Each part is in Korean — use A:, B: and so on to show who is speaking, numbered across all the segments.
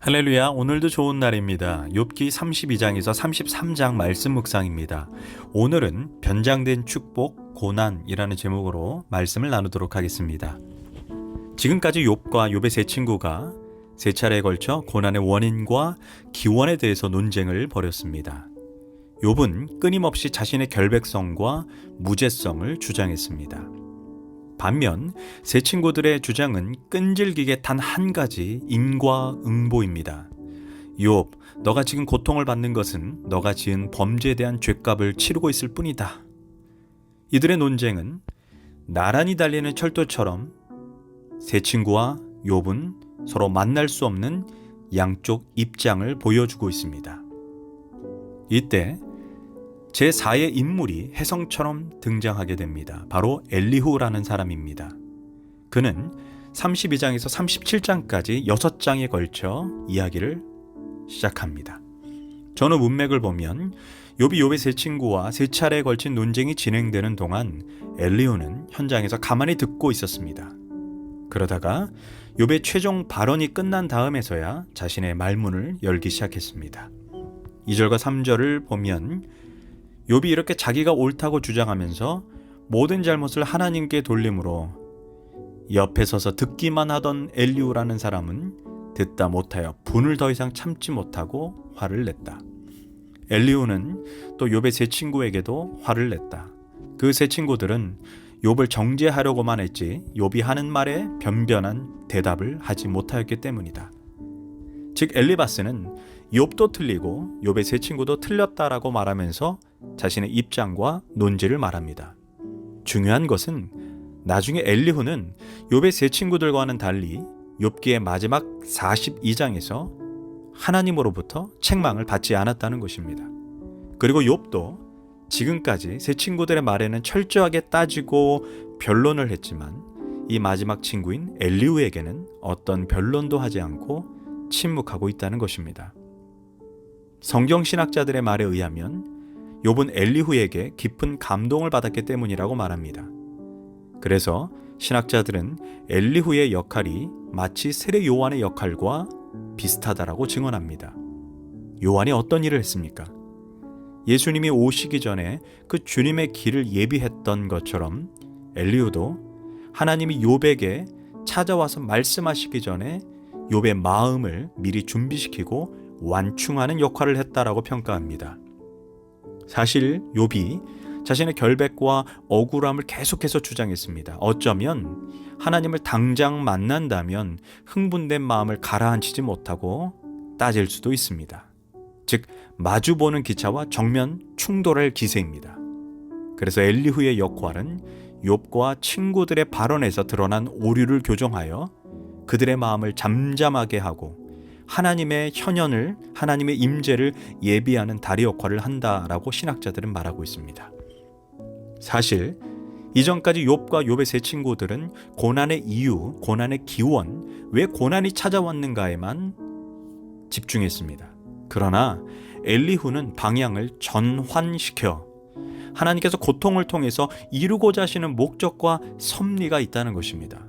A: 할렐루야, 오늘도 좋은 날입니다. 욥기 32장에서 33장 말씀 묵상입니다. 오늘은 변장된 축복, 고난이라는 제목으로 말씀을 나누도록 하겠습니다. 지금까지 욥과 욥의 세 친구가 세 차례에 걸쳐 고난의 원인과 기원에 대해서 논쟁을 벌였습니다. 욥은 끊임없이 자신의 결백성과 무죄성을 주장했습니다. 반면 세 친구들의 주장은 끈질기게 단 한 가지 인과응보입니다. 욥, 너가 지금 고통을 받는 것은 너가 지은 범죄에 대한 죗값을 치르고 있을 뿐이다. 이들의 논쟁은 나란히 달리는 철도처럼 세 친구와 욥은 서로 만날 수 없는 양쪽 입장을 보여주고 있습니다. 이때 제4의 인물이 혜성처럼 등장하게 됩니다. 바로 엘리후라는 사람입니다. 그는 32장에서 37장까지 6장에 걸쳐 이야기를 시작합니다. 전후 문맥을 보면 욥이 욥의 세 친구와 세 차례에 걸친 논쟁이 진행되는 동안 엘리후는 현장에서 가만히 듣고 있었습니다. 그러다가 욥의 최종 발언이 끝난 다음에서야 자신의 말문을 열기 시작했습니다. 2절과 3절을 보면 욥이 이렇게 자기가 옳다고 주장하면서 모든 잘못을 하나님께 돌림으로 옆에 서서 듣기만 하던 엘리후라는 사람은 듣다 못하여 분을 더 이상 참지 못하고 화를 냈다. 엘리후는 또 욥의 세 친구에게도 화를 냈다. 그 세 친구들은 욥을 정죄하려고만 했지 욥이 하는 말에 변변한 대답을 하지 못하였기 때문이다. 즉 엘리바스는 욥도 틀리고 욥의 세 친구도 틀렸다라고 말하면서 자신의 입장과 논지를 말합니다. 중요한 것은 나중에 엘리후는 욥의 세 친구들과는 달리 욥기의 마지막 42장에서 하나님으로부터 책망을 받지 않았다는 것입니다. 그리고 욥도 지금까지 세 친구들의 말에는 철저하게 따지고 변론을 했지만 이 마지막 친구인 엘리후에게는 어떤 변론도 하지 않고 침묵하고 있다는 것입니다. 성경신학자들의 말에 의하면 욥은 엘리후에게 깊은 감동을 받았기 때문이라고 말합니다. 그래서 신학자들은 엘리후의 역할이 마치 세례 요한의 역할과 비슷하다라고 증언합니다. 요한이 어떤 일을 했습니까? 예수님이 오시기 전에 그 주님의 길을 예비했던 것처럼 엘리후도 하나님이 욥에게 찾아와서 말씀하시기 전에 욥의 마음을 미리 준비시키고 완충하는 역할을 했다라고 평가합니다. 사실 욥이 자신의 결백과 억울함을 계속해서 주장했습니다. 어쩌면 하나님을 당장 만난다면 흥분된 마음을 가라앉히지 못하고 따질 수도 있습니다. 즉 마주보는 기차와 정면 충돌할 기세입니다. 그래서 엘리후의 역할은 욥과 친구들의 발언에서 드러난 오류를 교정하여 그들의 마음을 잠잠하게 하고 하나님의 현현을, 하나님의 임재를 예비하는 다리 역할을 한다라고 신학자들은 말하고 있습니다. 사실 이전까지 욥과 욥의 세 친구들은 고난의 이유, 고난의 기원, 왜 고난이 찾아왔는가에만 집중했습니다. 그러나 엘리후는 방향을 전환시켜 하나님께서 고통을 통해서 이루고자 하시는 목적과 섭리가 있다는 것입니다.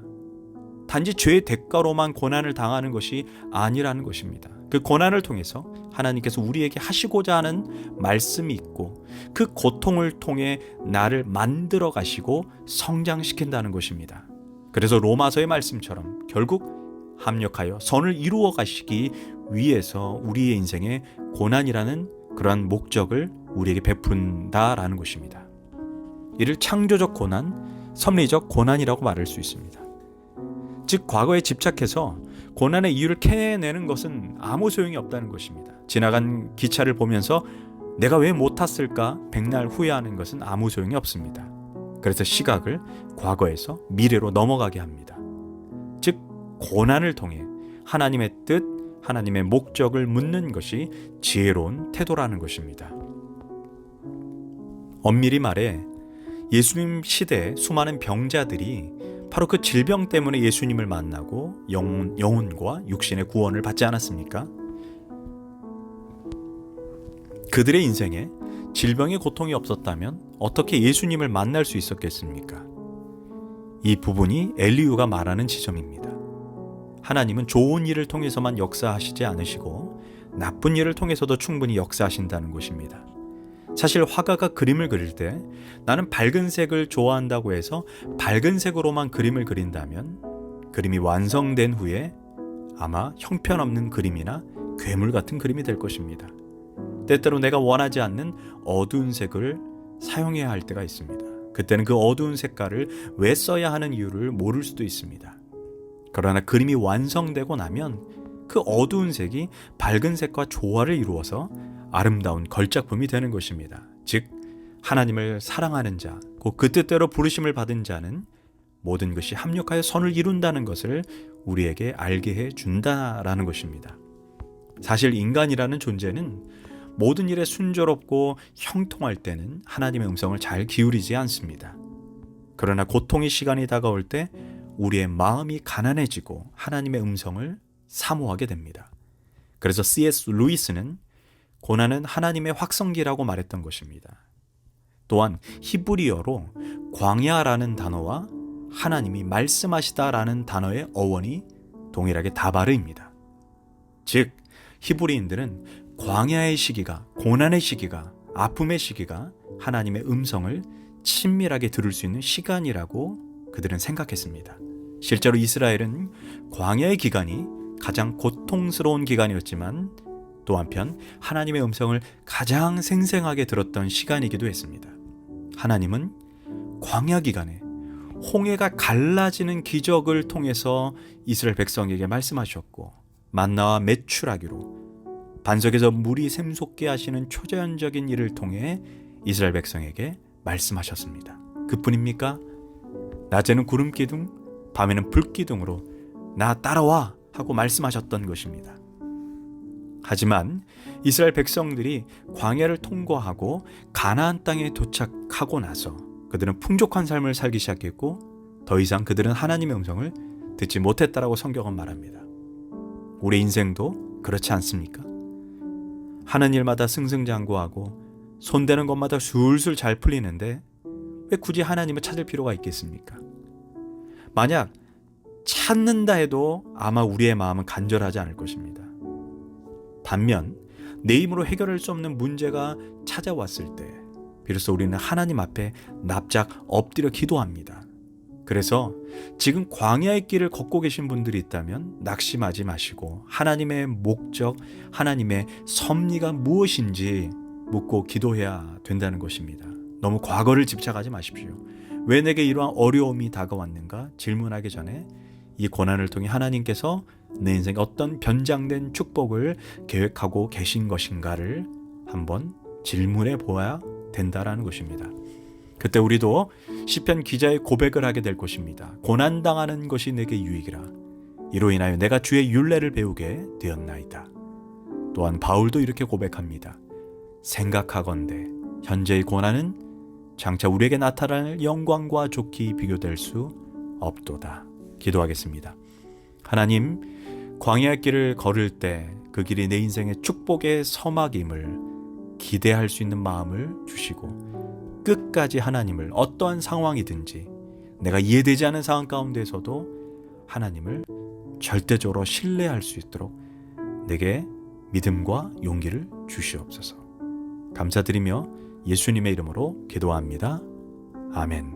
A: 단지 죄의 대가로만 고난을 당하는 것이 아니라는 것입니다. 그 고난을 통해서 하나님께서 우리에게 하시고자 하는 말씀이 있고 그 고통을 통해 나를 만들어 가시고 성장시킨다는 것입니다. 그래서 로마서의 말씀처럼 결국 합력하여 선을 이루어 가시기 위해서 우리의 인생에 고난이라는 그러한 목적을 우리에게 베푼다라는 것입니다. 이를 창조적 고난, 섭리적 고난이라고 말할 수 있습니다. 즉 과거에 집착해서 고난의 이유를 캐내는 것은 아무 소용이 없다는 것입니다. 지나간 기차를 보면서 내가 왜 못 탔을까 백날 후회하는 것은 아무 소용이 없습니다. 그래서 시각을 과거에서 미래로 넘어가게 합니다. 즉 고난을 통해 하나님의 뜻, 하나님의 목적을 묻는 것이 지혜로운 태도라는 것입니다. 엄밀히 말해 예수님 시대의 수많은 병자들이 바로 그 질병 때문에 예수님을 만나고 영혼과 육신의 구원을 받지 않았습니까? 그들의 인생에 질병의 고통이 없었다면 어떻게 예수님을 만날 수 있었겠습니까? 이 부분이 엘리후가 말하는 지점입니다. 하나님은 좋은 일을 통해서만 역사하시지 않으시고 나쁜 일을 통해서도 충분히 역사하신다는 것입니다. 사실 화가가 그림을 그릴 때 나는 밝은 색을 좋아한다고 해서 밝은 색으로만 그림을 그린다면 그림이 완성된 후에 아마 형편없는 그림이나 괴물 같은 그림이 될 것입니다. 때때로 내가 원하지 않는 어두운 색을 사용해야 할 때가 있습니다. 그때는 그 어두운 색깔을 왜 써야 하는 이유를 모를 수도 있습니다. 그러나 그림이 완성되고 나면 그 어두운 색이 밝은 색과 조화를 이루어서 아름다운 걸작품이 되는 것입니다. 즉 하나님을 사랑하는 자, 곧 그 뜻대로 부르심을 받은 자는 모든 것이 합력하여 선을 이룬다는 것을 우리에게 알게 해준다라는 것입니다. 사실 인간이라는 존재는 모든 일에 순조롭고 형통할 때는 하나님의 음성을 잘 기울이지 않습니다. 그러나 고통의 시간이 다가올 때 우리의 마음이 가난해지고 하나님의 음성을 사모하게 됩니다. 그래서 C.S. 루이스는 고난은 하나님의 확성기라고 말했던 것입니다. 또한 히브리어로 광야라는 단어와 하나님이 말씀하시다라는 단어의 어원이 동일하게 다바르입니다. 즉 히브리인들은 광야의 시기가, 고난의 시기가, 아픔의 시기가 하나님의 음성을 친밀하게 들을 수 있는 시간이라고 그들은 생각했습니다. 실제로 이스라엘은 광야의 기간이 가장 고통스러운 기간이었지만 또 한편 하나님의 음성을 가장 생생하게 들었던 시간이기도 했습니다. 하나님은 광야 기간에 홍해가 갈라지는 기적을 통해서 이스라엘 백성에게 말씀하셨고 만나와 메추라기로 반석에서 물이 샘솟게 하시는 초자연적인 일을 통해 이스라엘 백성에게 말씀하셨습니다. 그뿐입니까? 낮에는 구름 기둥, 밤에는 불 기둥으로 나 따라와 하고 말씀하셨던 것입니다. 하지만 이스라엘 백성들이 광야를 통과하고 가나안 땅에 도착하고 나서 그들은 풍족한 삶을 살기 시작했고 더 이상 그들은 하나님의 음성을 듣지 못했다라고 성경은 말합니다. 우리 인생도 그렇지 않습니까? 하는 일마다 승승장구하고 손대는 것마다 술술 잘 풀리는데 왜 굳이 하나님을 찾을 필요가 있겠습니까? 만약 찾는다 해도 아마 우리의 마음은 간절하지 않을 것입니다. 반면 내 힘으로 해결할 수 없는 문제가 찾아왔을 때 비로소 우리는 하나님 앞에 납작 엎드려 기도합니다. 그래서 지금 광야의 길을 걷고 계신 분들이 있다면 낙심하지 마시고 하나님의 목적, 하나님의 섭리가 무엇인지 묻고 기도해야 된다는 것입니다. 너무 과거를 집착하지 마십시오. 왜 내게 이러한 어려움이 다가왔는가 질문하기 전에 이 고난을 통해 하나님께서 내 인생에 어떤 변장된 축복을 계획하고 계신 것인가를 한번 질문해 보아야 된다라는 것입니다. 그때 우리도 시편 기자의 고백을 하게 될 것입니다. 고난당하는 것이 내게 유익이라. 이로 인하여 내가 주의 율례를 배우게 되었나이다. 또한 바울도 이렇게 고백합니다. 생각하건대 현재의 고난은 장차 우리에게 나타날 영광과 좋게 비교될 수 없도다. 기도하겠습니다. 하나님, 광야의 길을 걸을 때 그 길이 내 인생의 축복의 서막임을 기대할 수 있는 마음을 주시고 끝까지 하나님을 어떠한 상황이든지 내가 이해되지 않는 상황 가운데서도 하나님을 절대적으로 신뢰할 수 있도록 내게 믿음과 용기를 주시옵소서. 감사드리며 예수님의 이름으로 기도합니다. 아멘.